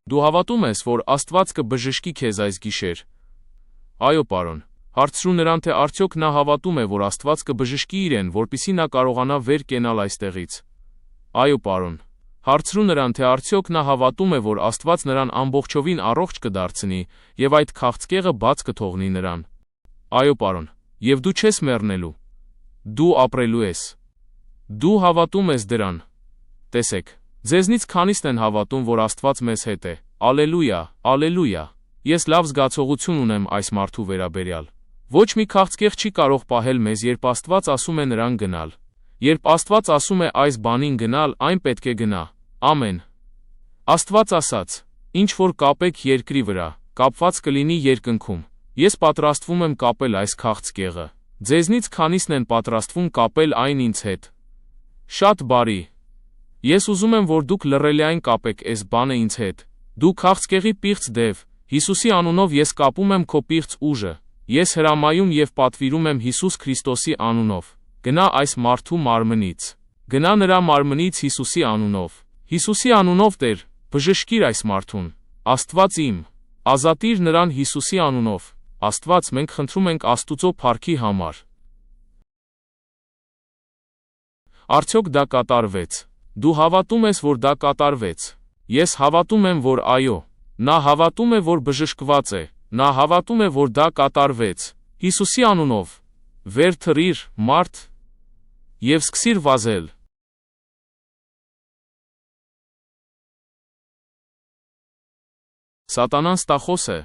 Դու հավատում ես, որ Աստված կբժշկի քեզ այս գիշեր։ Այո, պարոն։ Հարցրու նրան, թե արդյոք նա հավատում է, որ Աստված կբժշկի իրեն, որպեսզի նա կարողանա վեր կենալ այստեղից։ Այո, պարոն։ Հարցրու նրան, թե արդյոք նա հավատում է, որ Աստված նրան ամբողջովին առողջ կդարձնի և այդ քաղցկեղը բաց կթողնի նրան։ Այո, պարոն։ Եվ դու չես մեռնելու։ Դու ապրելու ես։ Դու հավատում ես դրան։ Տեսեք, ձեզնից քանիսն են հավատում, որ Աստված մեզ հետ է։ Ալելույա, ալելույա։ Ես լավ զգացողություն ունեմ այս մարդու վերաբերյալ։ Ոչ մի քաղցկեղ չի կարող պահել մեզ, երբ Աստված ասում է նրան գնալ։ Երբ Աստված ասում է այս բանին գնալ, այն պետք է գնա։ Ամեն։ Աստված ասաց. ինչ որ կապեք երկրի վրա, կապված կլինի երկնքում։ Ես պատրաստվում եմ կապել այս քաղցկեղը։ Ձեզնից քանիսն են պատրաստվում կապել այն ինձ հետ։ Շատ բարի։ Ես ուզում եմ, որ դուք լռելիային կապեք այս բանը ինձ հետ։ Դու քաղցկեղի պիղծ դև, Հիսուսի անունով ես կապում եմ քո պիղծ ուժը։ Ես հրամայում և պատվիրում եմ Հիսուս Քրիստոսի անունով։ Գնա այս մարդու մարմնից։ Գնա նրա մարմնից Հիսուսի անունով։ Հիսուսի անունով Տեր, բժշկիր այս մարդուն։ Աստված իմ, ազատիր նրան Հիսուսի անունով։ Աստված, մենք խնդրում ենք Աստուծո փառքի համար։ Արդյոք դա կատարվեց։ Դու հավատում ես, որ դա կատարվեց։ Ես հավատում եմ, որ այո։ Նա հավատում է, որ բժշկված է։ Նա հավատում է, որ դա կատարվեց։ Հիսուսի անունով։ Վեր թռիր, մարդ, և սկսիր վազել։ Սատանան ստախոս է։